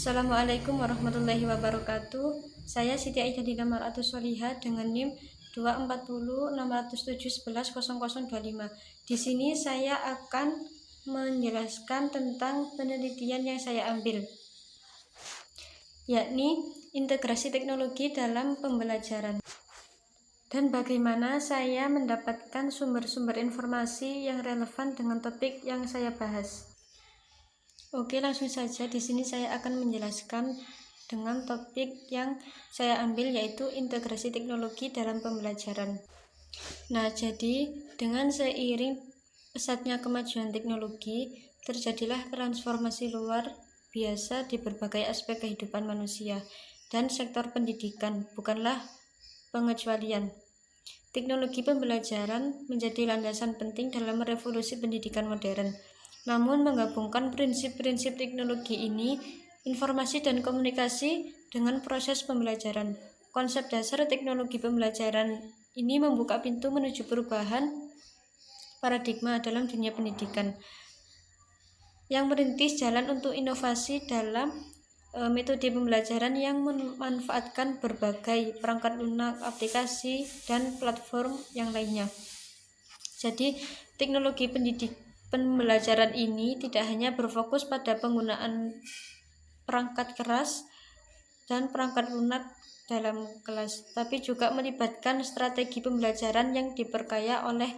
Assalamualaikum warahmatullahi wabarakatuh. Saya Siti Aidah Dina Mar'atus Solihah dengan NIM 2406471110025. Di sini saya akan menjelaskan tentang penelitian yang saya ambil, yakni integrasi teknologi dalam pembelajaran dan bagaimana saya mendapatkan sumber-sumber informasi yang relevan dengan topik yang saya bahas. Oke, langsung saja. Di sini saya akan menjelaskan dengan topik yang saya ambil, yaitu integrasi teknologi dalam pembelajaran. Nah, jadi dengan seiring pesatnya kemajuan teknologi, terjadilah transformasi luar biasa di berbagai aspek kehidupan manusia, dan sektor pendidikan bukanlah pengecualian. Teknologi pembelajaran menjadi landasan penting dalam revolusi pendidikan modern. Namun menggabungkan prinsip-prinsip teknologi ini, informasi dan komunikasi dengan proses pembelajaran. Konsep dasar teknologi pembelajaran ini membuka pintu menuju perubahan paradigma dalam dunia pendidikan, yang merintis jalan untuk inovasi dalam metode pembelajaran yang memanfaatkan berbagai perangkat lunak, aplikasi, dan platform yang lainnya. Jadi, teknologi pembelajaran ini tidak hanya berfokus pada penggunaan perangkat keras dan perangkat lunak dalam kelas, tapi juga melibatkan strategi pembelajaran yang diperkaya oleh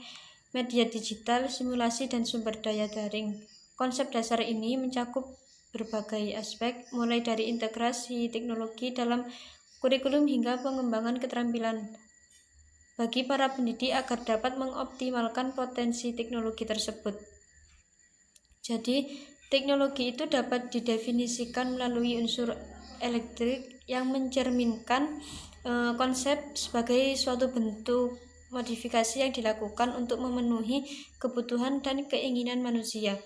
media digital, simulasi, dan sumber daya daring. Konsep dasar ini mencakup berbagai aspek, mulai dari integrasi teknologi dalam kurikulum hingga pengembangan keterampilan bagi para pendidik agar dapat mengoptimalkan potensi teknologi tersebut. Jadi, teknologi itu dapat didefinisikan melalui unsur elektrik yang mencerminkan konsep sebagai suatu bentuk modifikasi yang dilakukan untuk memenuhi kebutuhan dan keinginan manusia.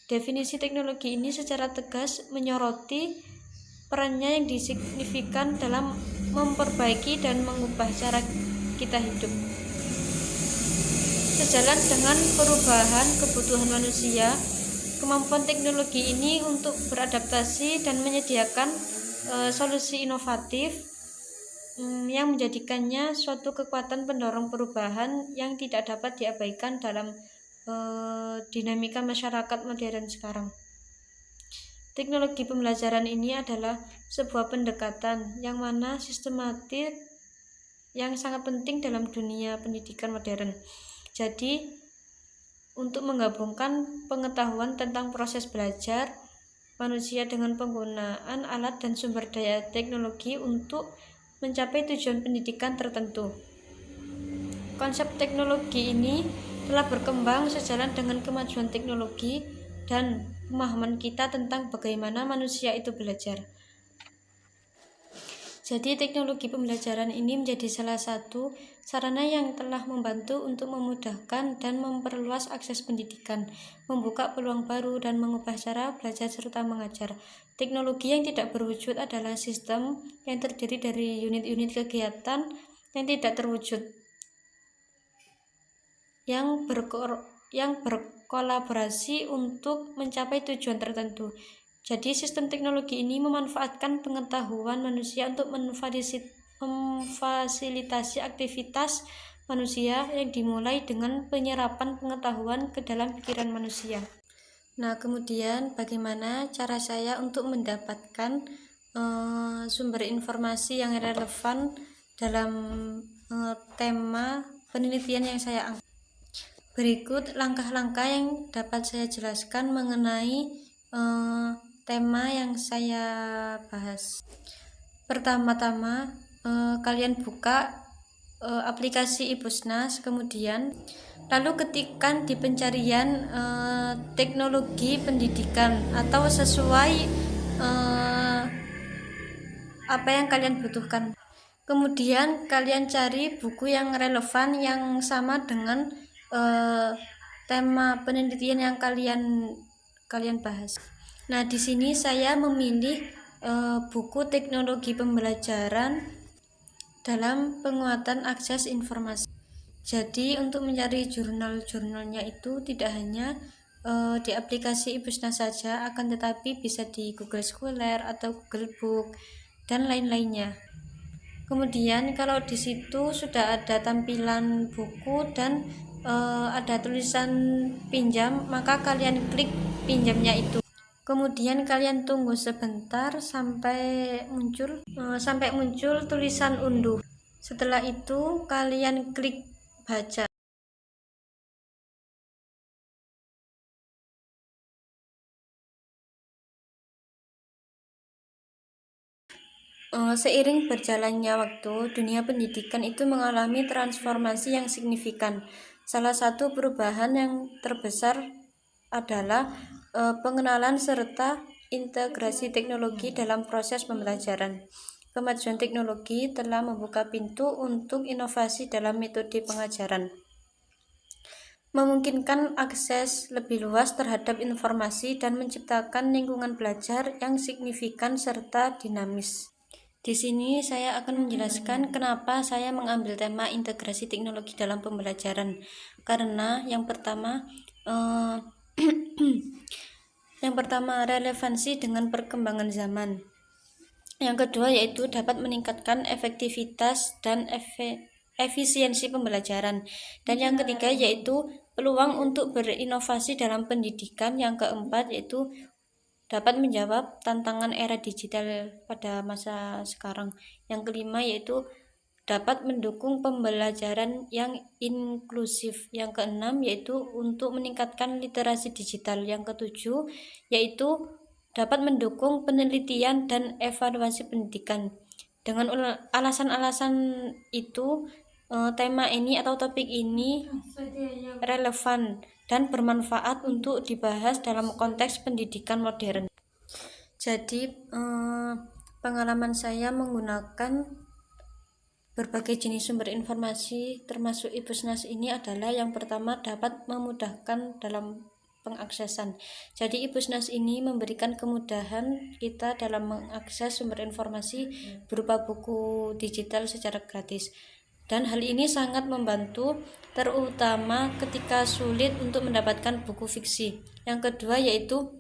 Definisi teknologi ini secara tegas menyoroti perannya yang signifikan dalam memperbaiki dan mengubah cara kita hidup. Sejalan dengan perubahan kebutuhan manusia, kemampuan teknologi ini untuk beradaptasi dan menyediakan solusi inovatif yang menjadikannya suatu kekuatan pendorong perubahan yang tidak dapat diabaikan dalam dinamika masyarakat modern sekarang. Teknologi pembelajaran ini adalah sebuah pendekatan yang mana sistematik yang sangat penting dalam dunia pendidikan modern. Jadi, untuk menggabungkan pengetahuan tentang proses belajar manusia dengan penggunaan alat dan sumber daya teknologi untuk mencapai tujuan pendidikan tertentu. Konsep teknologi ini telah berkembang sejalan dengan kemajuan teknologi dan pemahaman kita tentang bagaimana manusia itu belajar. Jadi, teknologi pembelajaran ini menjadi salah satu sarana yang telah membantu untuk memudahkan dan memperluas akses pendidikan, membuka peluang baru, dan mengubah cara belajar serta mengajar. Teknologi yang tidak berwujud adalah sistem yang terdiri dari unit-unit kegiatan yang tidak terwujud, yang berkolaborasi untuk mencapai tujuan tertentu. Jadi, sistem teknologi ini memanfaatkan pengetahuan manusia untuk memfasilitasi aktivitas manusia yang dimulai dengan penyerapan pengetahuan ke dalam pikiran manusia. Nah, kemudian bagaimana cara saya untuk mendapatkan sumber informasi yang relevan dalam tema penelitian yang saya angkat. Berikut langkah-langkah yang dapat saya jelaskan mengenai tema yang saya bahas. Pertama-tama, kalian buka aplikasi Ibusnas, kemudian lalu ketikkan di pencarian teknologi pendidikan atau sesuai apa yang kalian butuhkan. Kemudian kalian cari buku yang relevan yang sama dengan tema penelitian yang kalian bahas. Nah, di sini saya memilih buku teknologi pembelajaran dalam penguatan akses informasi. Jadi, untuk mencari jurnal-jurnalnya itu tidak hanya di aplikasi Ibusnas saja, akan tetapi bisa di Google Scholar atau Google Book dan lain-lainnya. Kemudian kalau di situ sudah ada tampilan buku dan ada tulisan pinjam, maka kalian klik pinjamnya itu. Kemudian kalian tunggu sebentar sampai muncul tulisan unduh. Setelah itu kalian klik baca. Seiring berjalannya waktu, dunia pendidikan itu mengalami transformasi yang signifikan. Salah satu perubahan yang terbesar adalah pengenalan serta integrasi teknologi dalam proses pembelajaran. Kemajuan teknologi telah membuka pintu untuk inovasi dalam metode pengajaran, memungkinkan akses lebih luas terhadap informasi dan menciptakan lingkungan belajar yang signifikan serta dinamis. Di sini saya akan menjelaskan kenapa saya mengambil tema integrasi teknologi dalam pembelajaran. Karena yang pertama relevansi dengan perkembangan zaman. Yang kedua yaitu dapat meningkatkan efektivitas dan efisiensi pembelajaran. Dan yang ketiga yaitu peluang untuk berinovasi dalam pendidikan. Yang keempat yaitu dapat menjawab tantangan era digital pada masa sekarang. Yang kelima yaitu dapat mendukung pembelajaran yang inklusif. Yang keenam yaitu untuk meningkatkan literasi digital. Yang ketujuh yaitu dapat mendukung penelitian dan evaluasi pendidikan. Dengan alasan-alasan itu, tema ini atau topik ini relevan dan bermanfaat untuk dibahas dalam konteks pendidikan modern. Jadi pengalaman saya menggunakan berbagai jenis sumber informasi termasuk Ibusnas ini adalah yang pertama dapat memudahkan dalam pengaksesan. Jadi Ibusnas ini memberikan kemudahan kita dalam mengakses sumber informasi berupa buku digital secara gratis. Dan hal ini sangat membantu terutama ketika sulit untuk mendapatkan buku fiksi. Yang kedua yaitu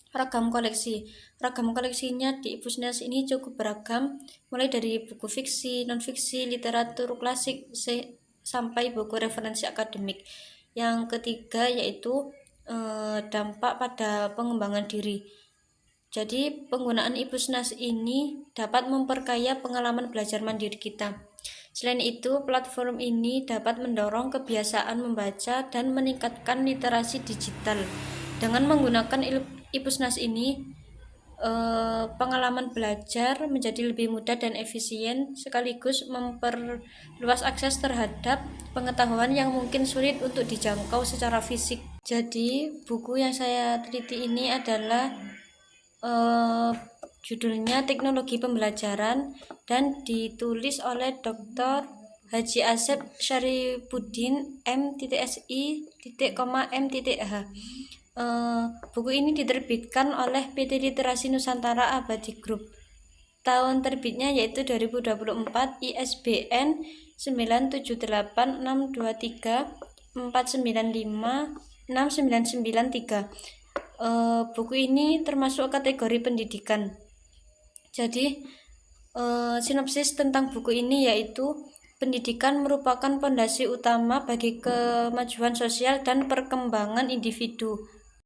ragam koleksi. Ragam koleksinya di Ibusnas ini cukup beragam, mulai dari buku fiksi, non-fiksi, literatur klasik, sampai buku referensi akademik. Yang ketiga yaitu dampak pada pengembangan diri. Jadi penggunaan Ibusnas ini dapat memperkaya pengalaman belajar mandiri kita. Selain itu, platform ini dapat mendorong kebiasaan membaca dan meningkatkan literasi digital. Dengan menggunakan Ibusnas ini, pengalaman belajar menjadi lebih mudah dan efisien, sekaligus memperluas akses terhadap pengetahuan yang mungkin sulit untuk dijangkau secara fisik. Jadi, buku yang saya teliti ini adalah judulnya Teknologi Pembelajaran dan ditulis oleh Dr. Haji Asep Syarifuddin M.Si.M.H. Buku ini diterbitkan oleh PT Literasi Nusantara Abadi Group. Tahun terbitnya yaitu 2024, ISBN 9786234956993. Buku ini termasuk kategori pendidikan. Jadi sinopsis tentang buku ini yaitu pendidikan merupakan fondasi utama bagi kemajuan sosial dan perkembangan individu.